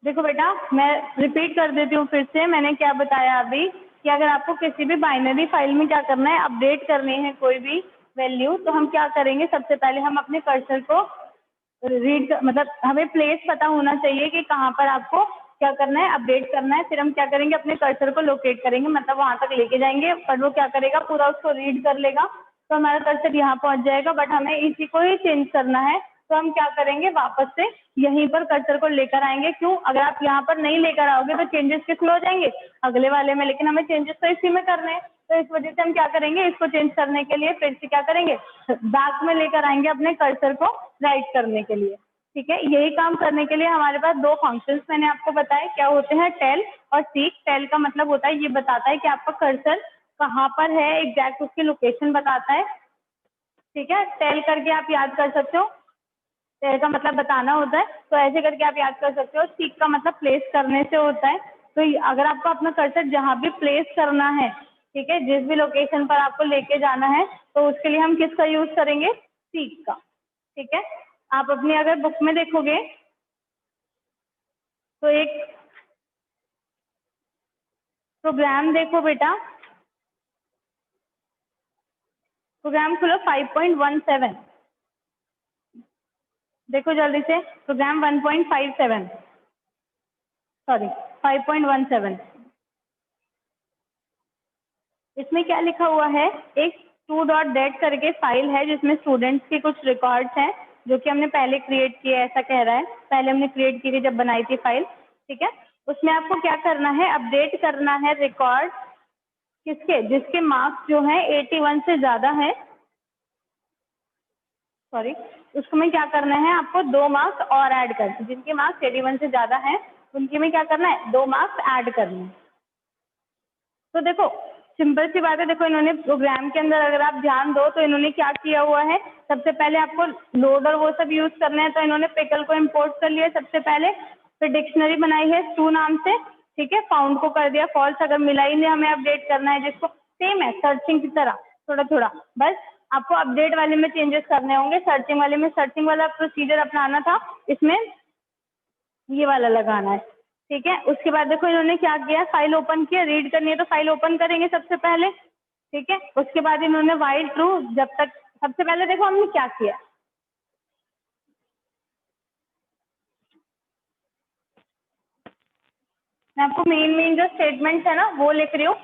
देखो बेटा, मैं रिपीट कर देती हूँ फिर से। मैंने क्या बताया अभी कि अगर आपको किसी भी बाइनरी फाइल में क्या करना है, अपडेट करनी है कोई भी वैल्यू, तो हम क्या करेंगे, सबसे पहले हम अपने कर्सर को रीड मतलब हमें प्लेस पता होना चाहिए कि कहाँ पर आपको क्या करना है, अपडेट करना है। फिर हम क्या करेंगे, अपने कर्सर को लोकेट करेंगे, मतलब वहां तक लेके जाएंगे और वो क्या करेगा, पूरा उसको रीड कर लेगा, तो हमारा कर्सर यहाँ पहुंच जाएगा। बट हमें इसी को ही चेंज करना है, तो हम क्या करेंगे, वापस से यहीं पर कर्सर को लेकर आएंगे। क्यों, अगर आप यहाँ पर नहीं लेकर आओगे तो चेंजेस किस में हो जाएंगे, अगले वाले में, लेकिन हमें चेंजेस तो इसी में करने हैं। तो इस वजह से हम क्या करेंगे, इसको चेंज करने के लिए फिर से क्या करेंगे, बैक में लेकर आएंगे अपने कर्सर को राइट करने के लिए। ठीक है, यही काम करने के लिए हमारे पास दो फंक्शंस मैंने आपको बताए क्या होते हैं, टेल और सीक। टेल का मतलब होता है, ये बताता है कि आपका कर्सर कहाँ पर है, एग्जैक्ट उसकी लोकेशन बताता है। ठीक है, टेल करके आप याद कर सकते हो, टेल का मतलब बताना होता है, तो ऐसे करके आप याद कर सकते हो। सीक का मतलब प्लेस करने से होता है। तो अगर आपको अपना कर्सर जहाँ भी प्लेस करना है, ठीक है, जिस भी लोकेशन पर आपको लेके जाना है, तो उसके लिए हम किसका यूज करेंगे, सीक का। ठीक है, आप अपनी अगर बुक में देखोगे तो एक प्रोग्राम देखो बेटा, प्रोग्राम खोलो 5.17, देखो जल्दी से, प्रोग्राम 1.57, सॉरी 5.17। इसमें क्या लिखा हुआ है, एक to.dat करके फाइल है जिसमें स्टूडेंट्स के कुछ रिकॉर्ड्स हैं जो कि हमने पहले क्रिएट किए, ऐसा कह रहा है, पहले हमने क्रिएट की थी जब बनाई थी फाइल। ठीक है, उसमें आपको क्या करना है, अपडेट करना है रिकॉर्ड किसके, जिसके मार्क्स जो है 81 से ज्यादा है, सॉरी, उसको में क्या करना है, आपको 2 मार्क्स और ऐड करना, जिनके मार्क्स 81 से ज्यादा है उनके में क्या करना है, 2 मार्क्स ऐड करने हैं। तो देखो सिंपल सी बात है, देखो इन्होंने प्रोग्राम के अंदर अगर आप ध्यान दो तो इन्होंने क्या किया हुआ है, सबसे पहले आपको लोड और वो सब यूज करना है, तो इन्होंने पिकल को इम्पोर्ट कर लिया सबसे पहले, फिर डिक्शनरी बनाई है टू नाम से, ठीक है, फाउंड को कर दिया फॉल्स, अगर मिला ही नहीं हमें अपडेट करना है, जिसको सेम है सर्चिंग की तरह, थोड़ा थोड़ा बस आपको अपडेट वाले में चेंजेस करने होंगे, सर्चिंग वाले में सर्चिंग वाला प्रोसीजर अपनाना था, इसमें ये वाला लगाना है। ठीक है, उसके बाद देखो इन्होंने क्या किया, फाइल ओपन किया, रीड करनी है तो फाइल ओपन करेंगे सबसे पहले। ठीक है, उसके बाद इन्होंने व्हाइल ट्रू, जब तक, सबसे पहले देखो हमने क्या किया, मैं आपको मेन जो स्टेटमेंट्स है ना वो लिख रही हूँ।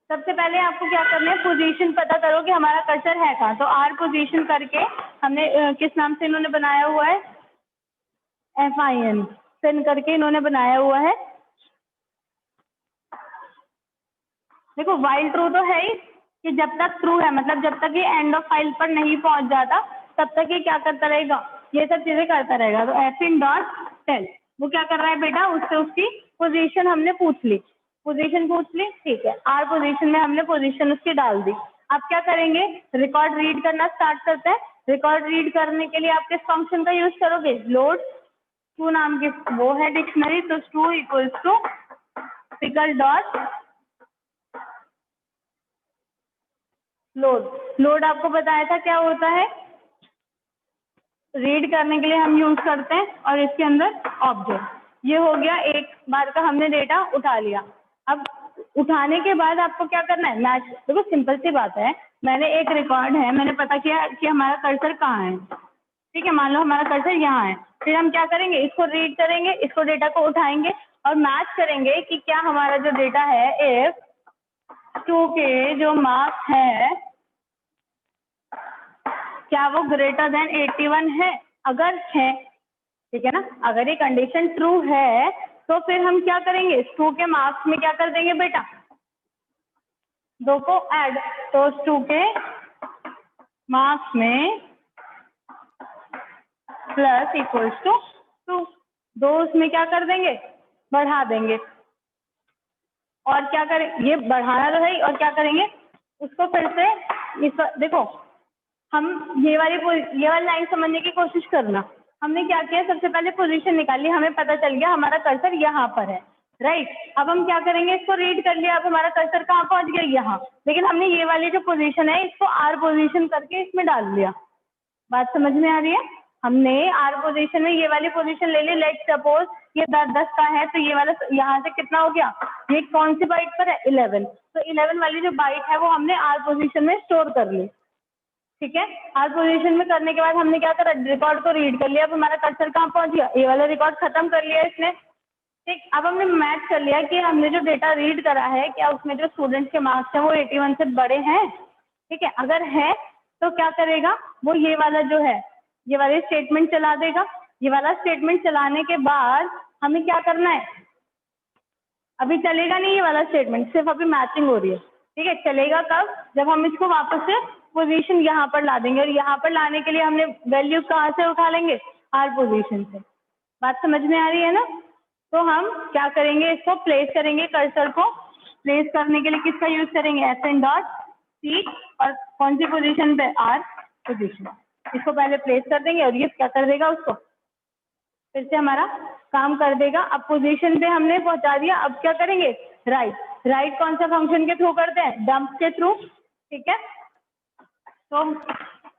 सबसे पहले आपको क्या करना है, पोजीशन पता करो कि हमारा कर्सर है कहाँ, तो आर पोजीशन करके हमने किस नाम से इन्होंने बनाया हुआ है, FIN फिन करके इन्होंने बनाया हुआ है। देखो वाइल ट्रू तो है ही कि जब तक ट्रू है, मतलब जब तक ये एंड ऑफ फाइल पर नहीं पहुंच जाता तब तक ये क्या करता रहेगा, ये सब चीजें करता रहेगा। तो fin.tel वो क्या कर रहा है बेटा, उससे उसकी पोजीशन हमने पूछ ली, पोजीशन पूछ ली, ठीक है, आर पोजीशन में हमने पोजीशन उसकी डाल दी। अब क्या करेंगे, रिकॉर्ड रीड करना स्टार्ट करते हैं। रिकॉर्ड रीड करने के लिए आप किस फंक्शन का यूज करोगे, लोड टू नाम की वो है डिक्शनरी, तो two equals to pickle dot load. Load आपको बताया था क्या होता है, रीड करने के लिए हम यूज करते हैं, और इसके अंदर ऑब्जेक्ट, ये हो गया एक बार का हमने डेटा उठा लिया। अब उठाने के बाद आपको क्या करना है, मैच, देखो सिंपल सी बात है, मैंने एक रिकॉर्ड है, मैंने पता किया कि हमारा कर्सर कहाँ है, ठीक है, मान लो हमारा कर्सर यहाँ है, फिर हम क्या करेंगे, इसको रीड करेंगे, इसको डेटा को उठाएंगे और मैच करेंगे कि क्या हमारा जो डेटा है, इफ टू के जो मार्क्स है क्या वो ग्रेटर देन 81 है, अगर है, ठीक है ना, अगर ये कंडीशन ट्रू है तो फिर हम क्या करेंगे, टू के मार्क्स में क्या कर देंगे बेटा, 2 को ऐड, तो 2 के मार्क्स में प्लस इक्वल्स टू 2, 2 उसमें क्या कर देंगे, बढ़ा देंगे, और क्या करें, ये बढ़ाना तो है, और क्या करेंगे उसको फिर से, इस देखो हम ये वाली लाइन समझने की कोशिश करना, हमने क्या किया, सबसे पहले पोजीशन निकाली, हमें पता चल गया हमारा कर्सर यहाँ पर है, राइट। अब हम क्या करेंगे, इसको रीड कर लिया, अब हमारा कर्सर कहाँ पहुँच गया, यहाँ, लेकिन हमने ये वाली जो पोजीशन है इसको आर पोजीशन करके इसमें डाल दिया। बात समझ में आ रही है, हमने आर पोजीशन में ये वाली पोजीशन ले ली, लेट सपोज ये 10 का है तो ये वाला यहाँ से कितना हो गया, ये कौन सी बाइट पर है 11, तो 11 वाली जो बाइट है वो हमने आर पोजीशन में स्टोर कर ली। ठीक है, आर पोजीशन में करने के बाद हमने क्या करा, रिकॉर्ड को रीड कर लिया। अब हमारा कर्सर कहाँ पहुंच गया, ये वाला रिकॉर्ड खत्म कर लिया इसने। ठीक, अब हमने मैच कर लिया कि हमने जो डेटा रीड करा है क्या उसमें जो स्टूडेंट के मार्क्स हैं वो 81 से बड़े हैं। ठीक है, अगर है तो क्या करेगा, वो ये वाला जो है ये वाले स्टेटमेंट चला देगा। ये वाला स्टेटमेंट चलाने के बाद हमें क्या करना है, अभी चलेगा नहीं ये वाला स्टेटमेंट, सिर्फ अभी मैचिंग हो रही है। ठीक है, चलेगा कब, जब हम इसको वापस से पोजीशन यहाँ पर ला देंगे, और यहाँ पर लाने के लिए हमने वैल्यू कहाँ से उठा लेंगे, आर पोजीशन से। बात समझ में आ रही है ना। तो हम क्या करेंगे, इसको प्लेस करेंगे, कर्सर को प्लेस करने के लिए किसका यूज करेंगे, FN डॉट सी, और कौन सी पोजीशन पे, आर पोजीशन। इसको पहले प्लेस कर देंगे और ये क्या कर देगा, उसको फिर से हमारा काम कर देगा। अब पोजीशन पे हमने पहुंचा दिया, अब क्या करेंगे, राइट। राइट कौन सा फंक्शन के थ्रू करते हैं, डंप के थ्रू। ठीक है, तो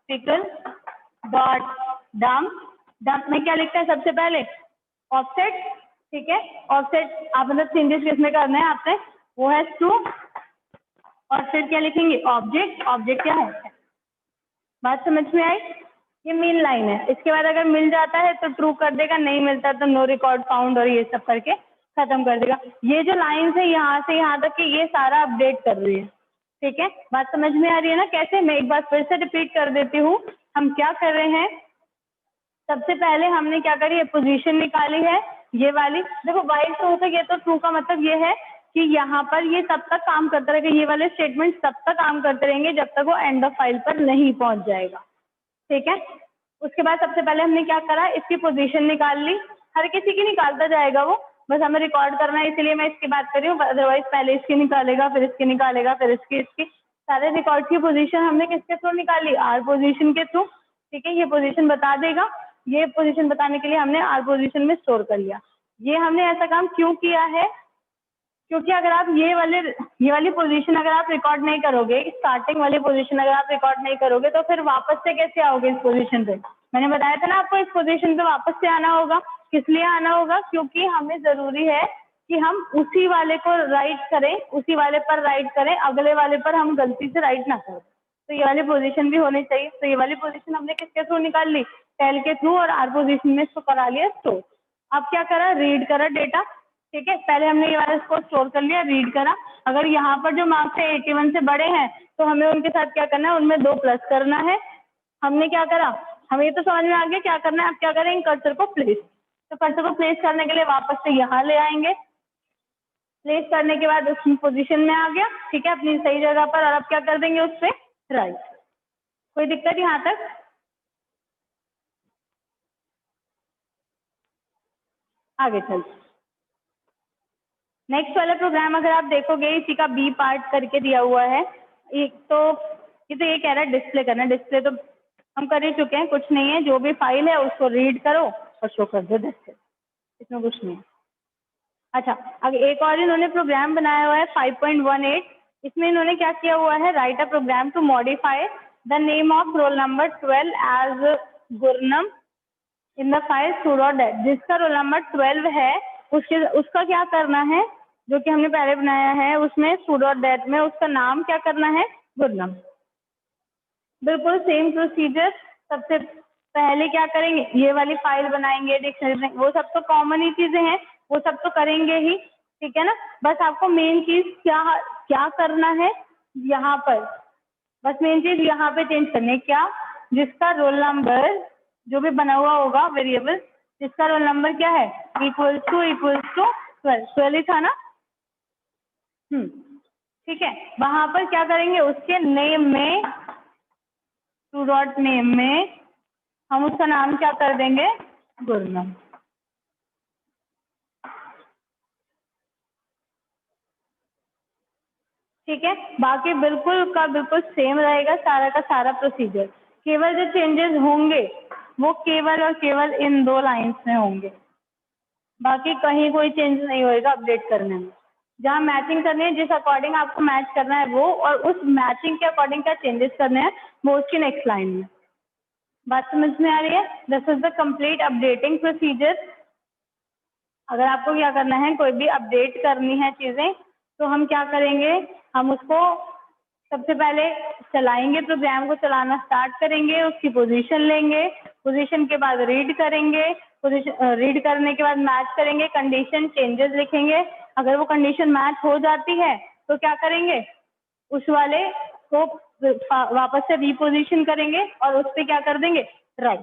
पिकल डॉट डंप, डंप में क्या लिखते हैं सबसे पहले, ऑफसेट। ठीक है, ऑफसेट आप मतलब चेंजेस किसमें करना है आपने, वो है टू, और फिर क्या लिखेंगे, ऑब्जेक्ट। ऑब्जेक्ट क्या है, बात समझ में आई, ये मेन लाइन है। इसके बाद अगर मिल जाता है तो ट्रू कर देगा, नहीं मिलता तो नो रिकॉर्ड फाउंड और ये सब करके खत्म कर देगा। ये जो लाइन है यहाँ से यहाँ तक कि ये सारा अपडेट कर रही है। ठीक है, बात समझ में आ रही है ना कैसे, मैं एक बार फिर से रिपीट कर देती हूँ। हम क्या कर रहे हैं, सबसे पहले हमने क्या करी, पोजीशन निकाली है ये वाली। देखो वाइल ट्रू से ये तो ट्रू का मतलब ये है कि यहाँ पर ये तब तक काम करता रहेगा, ये वाले स्टेटमेंट तब तक काम करते रहेंगे जब तक वो एंड ऑफ फाइल पर नहीं पहुंच जाएगा। ठीक है, उसके बाद सबसे पहले हमने क्या करा, इसकी पोजीशन निकाल ली। हर किसी की निकालता जाएगा वो, बस हमें रिकॉर्ड करना है इसलिए मैं इसकी बात कर रही हूँ, अदरवाइज पहले इसकी निकालेगा, फिर इसकी निकालेगा, फिर इसकी सारे रिकॉर्ड की पोजीशन हमने किसके थ्रू निकाली, आर पोजीशन के थ्रू। ठीक है, ये पोजीशन बता देगा, ये पोजीशन बताने के लिए हमने आर पोजीशन में स्टोर कर लिया। ये हमने ऐसा काम क्यों किया है, क्योंकि अगर आप ये वाली पोजीशन अगर आप रिकॉर्ड नहीं करोगे, स्टार्टिंग वाली पोजीशन अगर आप रिकॉर्ड नहीं करोगे तो फिर वापस से कैसे आओगे इस पोजीशन पे। मैंने बताया था ना आपको, इस पोजीशन पे वापस से आना होगा। किस लिए आना होगा, क्योंकि हमें जरूरी है कि हम उसी वाले को राइट करें, उसी वाले पर राइट करें, अगले वाले पर हम गलती से राइट ना करें। तो ये वाली पोजीशन भी होनी चाहिए। तो ये वाली पोजीशन हमने किसके थ्रू निकाल ली, टेल के थ्रू, और आर पोजीशन में इसको करा लिया स्टोर। अब क्या करा, रीड करा डेटा। ठीक है, पहले हमने ये वाला इसको स्टोर कर लिया, रीड करा। अगर यहाँ पर जो मार्क्स है 81 से बड़े हैं तो हमें उनके साथ क्या करना है, उनमें 2 प्लस करना है। हमने क्या करा, हमें ये तो समझ में आ गया क्या करना है। अब क्या करेंगे, कर्सर को प्लेस। तो कर्सर को प्लेस करने के लिए वापस से यहाँ ले आएंगे। प्लेस करने के बाद उस पोजीशन में आ गया, ठीक है, अपनी सही जगह पर। और अब क्या कर देंगे, उस पर राइट। कोई दिक्कत यहाँ तक, आगे चलते। नेक्स्ट वाला प्रोग्राम अगर आप देखोगे, इसी का बी पार्ट करके दिया हुआ है। एक तो ये कह रहा है डिस्प्ले करना। डिस्प्ले तो हम कर ही चुके हैं, कुछ नहीं है, जो भी फाइल है उसको रीड करो और शो कर दो, डिस्प्ले, इसमें कुछ नहीं है। अच्छा, अब एक और इन्होंने प्रोग्राम बनाया हुआ है 5.18। इसमें इन्होंने क्या किया हुआ है, write a program to modify the name of roll number 12 as Gurnam in the file sudo.dat। जिसका रोल नंबर 12 है उसका क्या करना है, जो कि हमने पहले बनाया है उसमें sudo.dat में उसका नाम क्या करना है, गुरनम। बिल्कुल सेम प्रोसीजर। सबसे पहले क्या करेंगे, ये वाली फाइल बनाएंगे, डिक्शनरी, वो सब तो कॉमन ही चीजें हैं, वो सब तो करेंगे ही। ठीक है ना, बस आपको मेन चीज क्या करना है यहाँ पर, बस मेन चीज यहाँ पे चेंज करनी है। क्या, जिसका रोल नंबर जो भी बना हुआ होगा वेरिएबल, जिसका रोल नंबर क्या है, इक्वल्स टू 12 ही था ना। ठीक है, वहां पर क्या करेंगे, उसके नेम में sudo.name में हम उसका नाम क्या कर देंगे, गुरनम। ठीक है, बाकी बिल्कुल का बिल्कुल सेम रहेगा सारा का सारा प्रोसीजर। केवल जो चेंजेस होंगे वो केवल और केवल इन 2 लाइंस में होंगे, बाकी कहीं कोई चेंज नहीं होएगा अपडेट करने में। जहाँ मैचिंग करनी है, जिस अकॉर्डिंग आपको मैच करना है वो, और उस मैचिंग के अकॉर्डिंग क्या चेंजेस करने हैं वो उसकी नेक्स्ट लाइन में। बात समझ में आ रही है? This is the complete updating procedure. अगर आपको क्या करना है, कोई भी अपडेट करनी है चीजें, तो हम क्या करेंगे, हम उसको सबसे पहले चलाएंगे, प्रोग्राम को चलाना स्टार्ट करेंगे, उसकी पोजीशन लेंगे, पोजीशन के बाद रीड करेंगे, पोजीशन रीड करने के बाद मैच करेंगे, कंडीशन चेंजेस लिखेंगे। अगर वो कंडीशन मैच हो जाती है तो क्या करेंगे, उस वाले को वापस से रीपोजिशन करेंगे और उस पर क्या कर देंगे, राइट।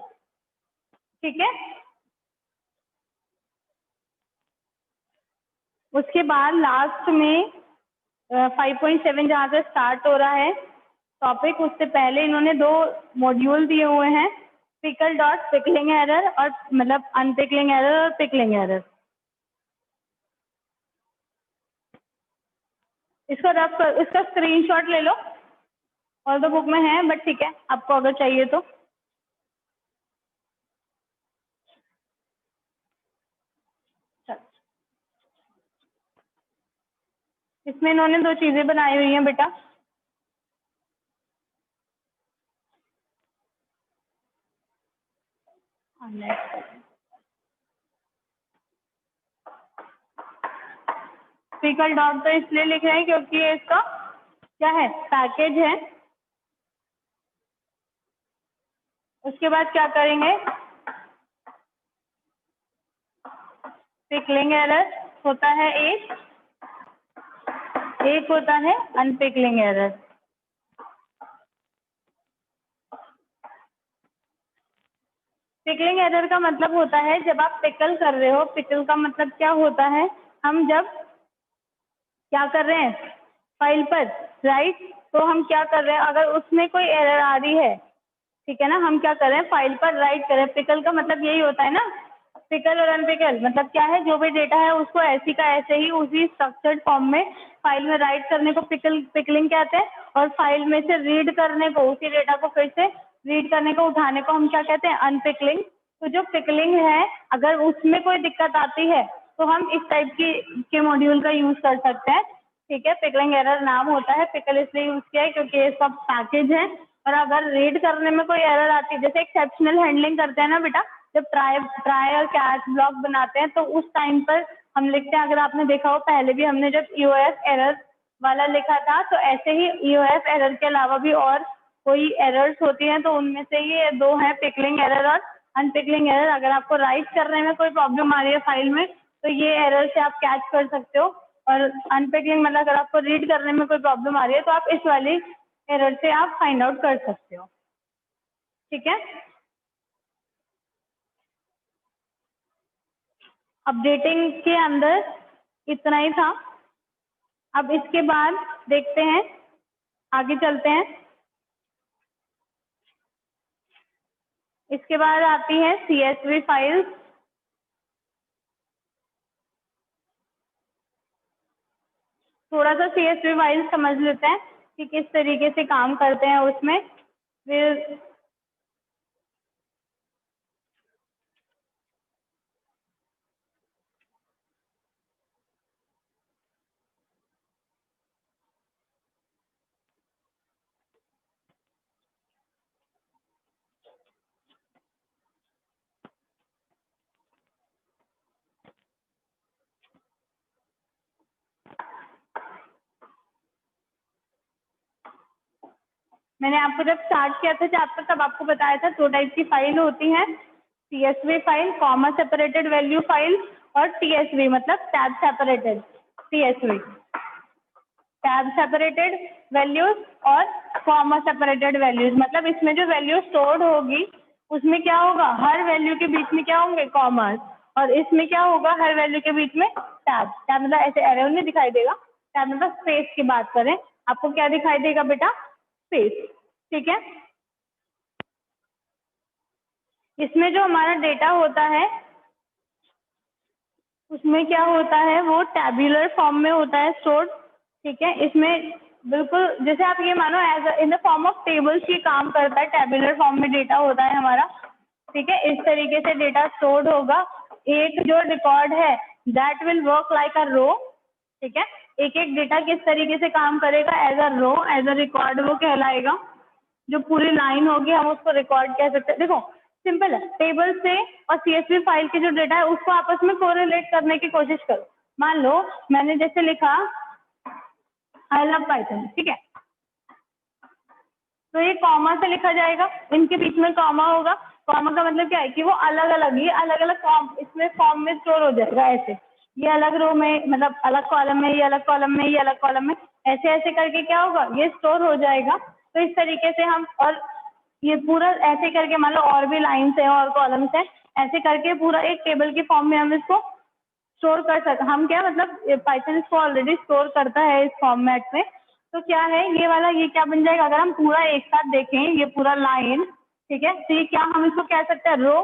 ठीक है, उसके बाद लास्ट में 5.7 जहाँ से स्टार्ट हो रहा है टॉपिक, उससे पहले इन्होंने 2 मॉड्यूल दिए हुए हैं, पिकल डॉट पिकलिंग एरर और मतलब अनपिकलिंग एरर और पिकलिंग एरर। इसका स्क्रीनशॉट ले लो, और तो बुक में है बट ठीक है, आपको अगर चाहिए तो। इसमें इन्होंने 2 चीजें बनाई हुई हैं बेटा। पिकल डॉट तो इसलिए लिख रहे हैं क्योंकि ये इसका क्या है, पैकेज है। उसके बाद क्या करेंगे, पिकलिंग एरर होता है एक होता है अनपिकलिंग एरर। पिकलिंग एरर का मतलब होता है जब आप पिकल कर रहे हो, पिकल का मतलब क्या होता है, हम जब क्या कर रहे हैं फाइल पर, राइट, तो हम क्या कर रहे हैं, अगर उसमें कोई एरर आ रही है, ठीक है ना, हम क्या कर रहे हैं फाइल पर राइट करें। पिकल का मतलब यही होता है ना, पिकल और अनपिकल मतलब क्या है, जो भी डेटा है उसको ऐसी का ऐसे ही उसी स्ट्रक्चर्ड फॉर्म में फाइल में राइट करने को पिकलिंग कहते हैं, और फाइल में से रीड करने को, उसी डेटा को फिर से रीड करने को, उठाने को हम क्या कहते हैं, अनपिकलिंग। तो जो पिकलिंग है, अगर उसमें कोई दिक्कत आती है तो हम इस टाइप के मॉड्यूल का यूज कर सकते हैं। ठीक है, पिकलिंग एरर नाम होता है, पिकल इसलिए यूज किया है क्योंकि ये सब पैकेज है। और अगर रीड करने में कोई एरर आती है, जैसे एक्सेप्शनल हैंडलिंग करते हैं ना बेटा, जब ट्राई और कैच ब्लॉक बनाते हैं तो उस टाइम पर हम लिखते हैं, अगर आपने देखा हो पहले भी हमने जब ईओएफ एरर वाला लिखा था, तो ऐसे ही ईओएफ एरर के अलावा भी और कोई एरर्स होती हैं, तो उनमें से ये 2 हैं, पिकलिंग एरर और अनपिकलिंग एरर। अगर आपको राइट करने में कोई प्रॉब्लम आ रही है फाइल में, तो ये एरर से आप कैच कर सकते हो। और अनपिकलिंग मतलब अगर आपको रीड करने में कोई प्रॉब्लम आ रही है तो आप इस वाली एरर से आप फाइंड आउट कर सकते हो। ठीक है, अपडेटिंग के अंदर इतना ही था। अब इसके बाद देखते हैं, आगे चलते हैं। इसके बाद आती है CSV फाइल्स। थोड़ा सा CSV फाइल्स समझ लेते हैं कि किस तरीके से काम करते हैं उसमें। फिर मैंने आपको जब स्टार्ट किया था चैप्टर तब आपको बताया था 2 टाइप की फाइल होती हैं, CSV file, comma separated value file, और TSV मतलब tab separated CSV, tab separated values और कॉमा सेपरेटेड वैल्यूज। मतलब इसमें जो वैल्यू स्टोर्ड होगी उसमें क्या होगा, हर वैल्यू के बीच में क्या होंगे, कॉमर्स, और इसमें क्या होगा, हर वैल्यू के बीच में टैब। टैब मतलब ऐसे एरो नहीं दिखाई देगा, टैब मतलब स्पेस की बात करें, आपको क्या दिखाई देगा बेटा, स्पेस। ठीक है, इसमें जो हमारा डेटा होता है उसमें क्या होता है, वो टैब्यूलर फॉर्म में होता है स्टोर्ड। ठीक है, इसमें बिल्कुल जैसे आप ये मानो as in the form of tables ही काम करता है, टैब्यूलर फॉर्म में डेटा होता है हमारा। ठीक है, इस तरीके से डेटा स्टोर्ड होगा। एक जो रिकॉर्ड है that will work like a row. ठीक है, एक एक डेटा किस तरीके से काम करेगा, as a row, as a record वो कहलाएगा। जो पूरी लाइन होगी हम उसको रिकॉर्ड कह सकते हैं। देखो सिंपल है, टेबल से और सीएसवी फाइल के जो डेटा है उसको आपस में कोरिलेट करने की कोशिश करो। मान लो मैंने जैसे लिखा आई लव पाइथन, ठीक है, तो ये कॉमा से लिखा जाएगा, इनके बीच में कॉमा होगा। कॉमा का मतलब क्या है कि वो अलग अलग, ये अलग अलग फॉर्म, इसमें फॉर्म में स्टोर हो जाएगा ऐसे, ये अलग रो में, मतलब अलग कॉलम में, ये अलग कॉलम में, ये अलग कॉलम में, ऐसे ऐसे करके क्या होगा, ये स्टोर हो जाएगा। तो इस तरीके से हम, और ये पूरा ऐसे करके मान लो और भी लाइन्स है और कॉलम्स है, ऐसे करके पूरा एक टेबल की फॉर्म में हम इसको स्टोर कर सकते। हम क्या मतलब पाइथन इसको ऑलरेडी स्टोर करता है इस फॉर्मेट में। तो क्या है ये वाला, ये क्या बन जाएगा, अगर हम पूरा एक साथ देखें ये पूरा लाइन, ठीक है, तो ये क्या हम इसको कह सकते हैं, रो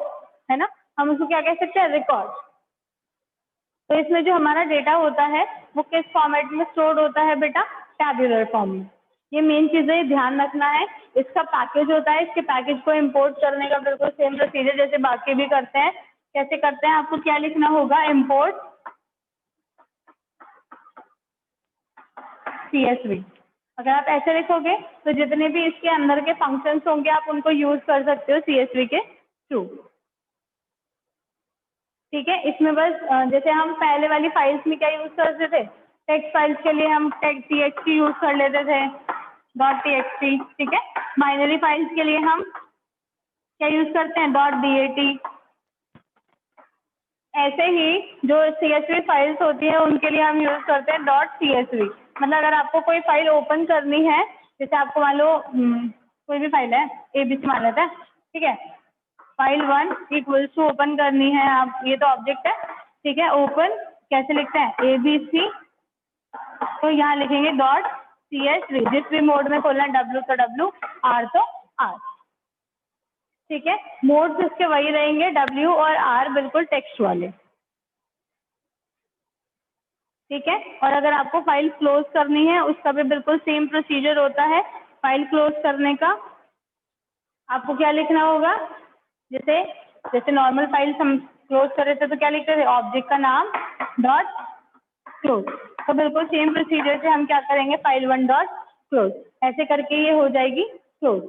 है ना, हम इसको क्या कह सकते हैं, रिकॉर्ड। तो इसमें जो हमारा डेटा होता है वो किस फॉर्मेट में स्टोर होता है बेटा, टैब्यूलर फॉर्म में। ये मेन चीजें ध्यान रखना है। इसका पैकेज होता है, इसके पैकेज को इंपोर्ट करने का बिल्कुल सेम प्रोसीजर जैसे बाकी भी करते हैं। कैसे करते हैं, आपको क्या लिखना होगा, इम्पोर्ट CSV। अगर आप ऐसे लिखोगे तो जितने भी इसके अंदर के फंक्शंस होंगे आप उनको यूज कर सकते हो CSV के थ्रू। ठीक है, इसमें बस जैसे हम पहले वाली फाइल्स में क्या यूज करते थे, टेक्स्ट फाइल्स के लिए हम TXT यूज कर लेते थे, .txt, ठीक है। बाइनरी फाइल्स के लिए हम क्या यूज करते हैं, .dat। ऐसे ही जो CSV फाइल्स होती है उनके लिए हम यूज करते हैं .csv। मतलब अगर आपको कोई फाइल ओपन करनी है, जैसे आपको मान लो कोई भी फाइल है, ABC मान लेते हैं, ठीक है, फाइल 1 इक्वल्स टू ओपन करनी है आप, ये तो ऑब्जेक्ट है, ठीक है, ओपन कैसे लिखते हैं, ABC, तो यहाँ लिखेंगे .csv, जिस भी मोड में खोलना है, W तो W, R तो R, ठीक है। मोड्स इसके वही रहेंगे, W और R बिल्कुल टेक्स्ट वाले, ठीक है। और अगर आपको फाइल क्लोज करनी है उसका भी बिल्कुल सेम प्रोसीजर होता है। फाइल क्लोज करने का आपको क्या लिखना होगा, जैसे जैसे नॉर्मल फाइल्स हम क्लोज कर रहे थे तो क्या लिखते थे, ऑब्जेक्ट का नाम डॉट क्लोज, तो बिल्कुल सेम प्रोसीजर से हम क्या करेंगे, फाइल 1 डॉट क्लोज, ऐसे करके ये हो जाएगी क्लोज।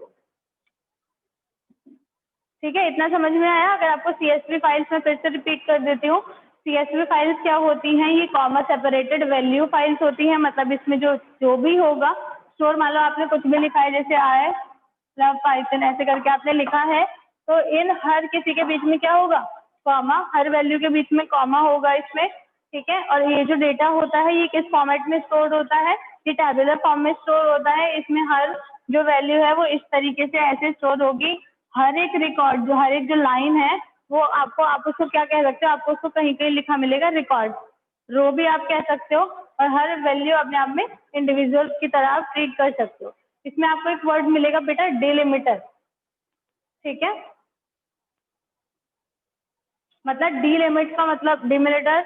ठीक है, इतना समझ में आया। अगर आपको CSV फाइल्स में फिर से रिपीट कर देती हूँ, CSV फाइल्स क्या होती हैं, ये कॉमा सेपरेटेड वैल्यू फाइल्स होती हैं। मतलब इसमें जो भी होगा स्टोर, मान लो आपने कुछ भी लिखा है, जैसे आई लव पाइथन ऐसे करके आपने लिखा है, तो इन हर किसी के बीच में क्या होगा, कॉमा, हर वैल्यू के बीच में कॉमा होगा इसमें, ठीक है। और ये जो डेटा होता है ये किस फॉर्मेट में स्टोर होता है, ये टैबुलर फॉर्म में स्टोर होता है। इसमें हर जो वैल्यू है वो इस तरीके से ऐसे स्टोर होगी। हर एक रिकॉर्ड, जो हर एक जो लाइन है वो आपको, आप उसको क्या कह सकते हो, आपको उसको कहीं कहीं लिखा मिलेगा रिकॉर्ड, रो भी आप कह सकते हो, और हर वैल्यू अपने आप में इंडिविजुअल की तरह आप ट्रीट कर सकते हो। इसमें आपको एक वर्ड मिलेगा बेटा, डिलिमिटर, ठीक है। मतलब डीलिमिट का मतलब डिमिलिटर,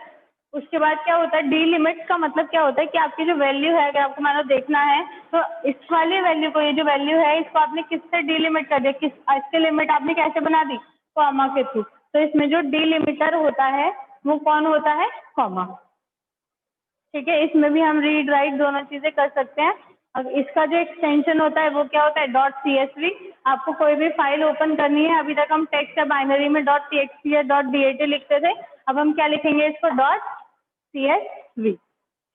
उसके बाद क्या होता है, डीलिमिट का मतलब क्या होता है कि आपकी जो वैल्यू है, अगर आपको मान लो देखना है तो इस वाली वैल्यू को, ये जो वैल्यू है इसको आपने किससे डीलिमिट कर दिया, किस, इसकी लिमिट आपने कैसे बना दी, कॉमा के थ्रू। तो इसमें जो डीलिमिटर होता है वो कौन होता है, कॉमा, ठीक है। इसमें भी हम रीड राइट दोनों चीजें कर सकते हैं। अब इसका जो एक्सटेंशन होता है वो क्या होता है, .csv। आपको कोई भी फाइल ओपन करनी है, अभी तक हम टेक्स्ट या बाइनरी में .txt या .dat लिखते थे, अब हम क्या लिखेंगे इसको, .csv,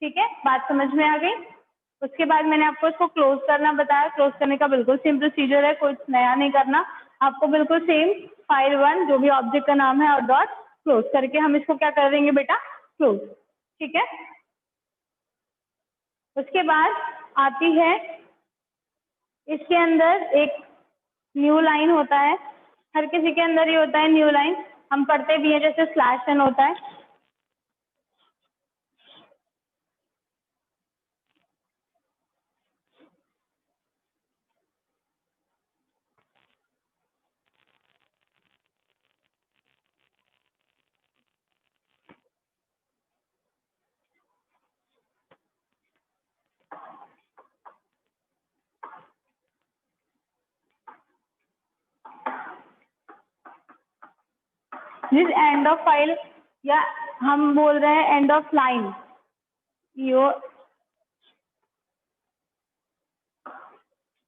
ठीक है। बात समझ में आ गई। उसके बाद मैंने आपको इसको क्लोज करना बताया। क्लोज करने का बिल्कुल सेम प्रोसीजर है, कुछ नया नहीं करना आपको, बिल्कुल सेम फाइल 1 जो भी ऑब्जेक्ट का नाम है और डॉट क्लोज करके हम इसको क्या कर देंगे बेटा, क्लोज, ठीक है। उसके बाद आती है, इसके अंदर एक न्यू लाइन होता है, हर किसी के अंदर ही होता है न्यू लाइन, हम पढ़ते भी हैं, जैसे स्लैश एन होता है। जिस एंड ऑफ फाइल, या हम बोल रहे हैं एंड ऑफ लाइन, यो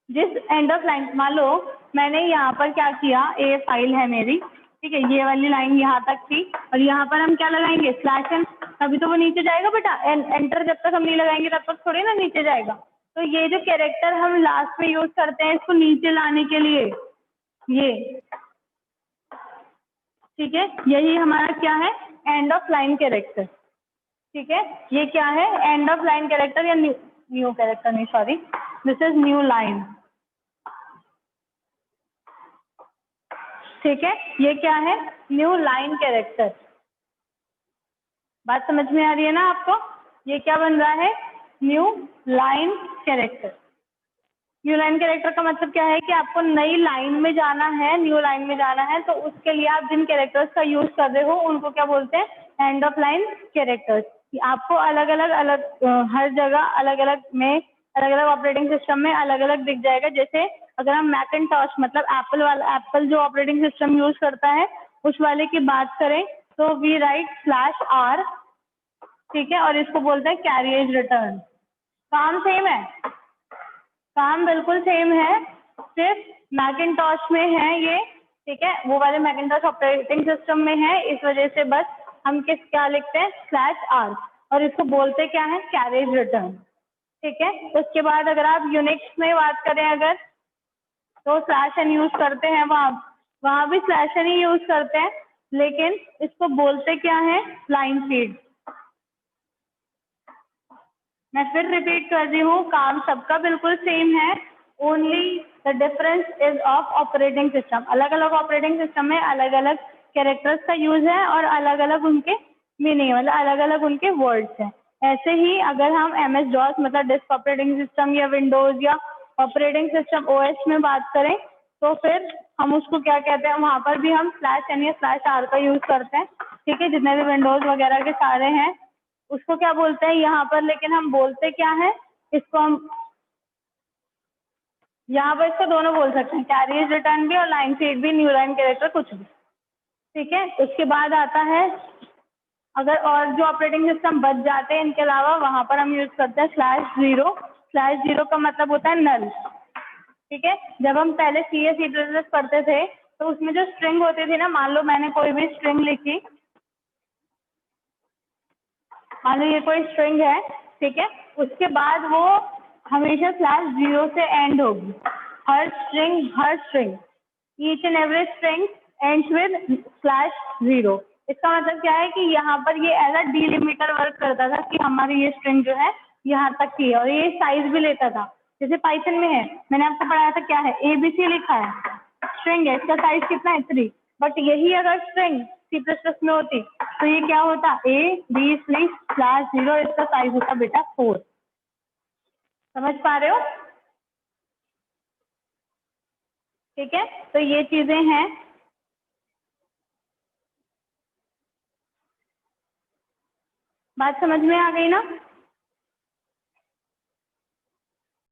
जिस एंड ऑफ लाइन, मान लो मैंने यहाँ पर क्या किया, ए फाइल है मेरी, ठीक है, ये वाली लाइन यहाँ तक थी और यहाँ पर हम क्या लगाएंगे, स्लैश एन, तभी तो वो नीचे जाएगा बेटा। एंटर जब तक हम नहीं लगाएंगे तब तक थोड़ी ना नीचे जाएगा। तो ये जो कैरेक्टर हम लास्ट में यूज करते हैं इसको नीचे लाने के लिए, ये, ठीक है, यही हमारा क्या है, एंड ऑफ लाइन कैरेक्टर। ठीक है, ये क्या है, एंड ऑफ लाइन कैरेक्टर या न्यू कैरेक्टर, नहीं sorry, this is new line. ठीक है, ये क्या है, न्यू लाइन कैरेक्टर। बात समझ में आ रही है ना आपको? ये क्या बन रहा है, new line character. New line character का मतलब क्या है कि आपको नई लाइन में जाना है, न्यू लाइन में जाना है, तो उसके लिए आप जिन कैरेक्टर्स का यूज कर रहे हो उनको क्या बोलते हैं, एंड ऑफ लाइन कैरेक्टर्स। आपको अलग अलग हर जगह अलग अलग में, अलग अलग ऑपरेटिंग सिस्टम में अलग अलग दिख जाएगा। जैसे अगर हम मैकिन्टॉश मतलब एप्पल वाला, एप्पल जो ऑपरेटिंग सिस्टम यूज करता है उस वाले की बात करें तो वी राइट /R, ठीक है, और इसको बोलते हैं कैरिएज रिटर्न। काम सेम है, काम बिल्कुल सेम है, सिर्फ मैकिन्टॉश में है ये, ठीक है, वो वाले मैकिन्टॉश ऑपरेटिंग सिस्टम में है, इस वजह से बस हम क्या लिखते हैं, /R, और इसको बोलते क्या है, कैरिएज रिटर्न। ठीक है, उसके बाद अगर आप यूनिक्स में बात करें अगर, तो /n यूज करते हैं, वहाँ भी /n ही यूज करते हैं, लेकिन इसको बोलते क्या है, लाइन फीड। मैं फिर रिपीट कर रही हूँ, काम सबका बिल्कुल सेम है, only the difference is of operating system. अलग अलग ऑपरेटिंग सिस्टम में अलग अलग कैरेक्टर्स का यूज है और अलग अलग उनके मीनिंग, मतलब अलग अलग उनके वर्ड्स हैं। ऐसे ही अगर हम MS-DOS मतलब डिस्क ऑपरेटिंग सिस्टम या विंडोज या ऑपरेटिंग सिस्टम OS में बात करें तो फिर हम उसको क्या कहते हैं, वहाँ पर भी हम /n या /R का यूज करते हैं। ठीक है, जितने भी विंडोज वगैरह के सारे हैं उसको क्या बोलते हैं यहाँ पर, लेकिन हम बोलते क्या है इसको, हम यहाँ पर इसको दोनों बोल सकते हैं, कैरिएज रिटर्न भी और लाइन फीड भी, न्यू लाइन कैरेक्टर कुछ भी। ठीक है, उसके बाद आता है अगर और जो ऑपरेटिंग सिस्टम बच जाते हैं इनके अलावा, वहाँ पर हम यूज करते हैं /0। /0 का मतलब होता है नल। ठीक है, जब हम पहले C या C++ पढ़ते थे तो उसमें जो स्ट्रिंग होती थी ना, मान लो मैंने कोई भी स्ट्रिंग लिखी, मान लो ये कोई स्ट्रिंग है, ठीक है, उसके बाद वो हमेशा /0 से एंड होगी। हर string each and every string ends with /0। इसका मतलब क्या है कि यहाँ पर ये एज अ डिलिमिटर वर्क करता था कि हमारी ये स्ट्रिंग जो है यहाँ तक की है, और ये साइज भी लेता था। जैसे पाइथन में है, मैंने आपको पढ़ाया था, क्या है, ABC लिखा है, स्ट्रिंग है, इसका साइज कितना है, 3। बट यही अगर स्ट्रिंग C++ में होती तो ये क्या होता, ABC /0, इसका साइज होता बेटा 4। समझ पा रहे हो? ठीक है, तो ये चीजें हैं। बात समझ में आ गई ना?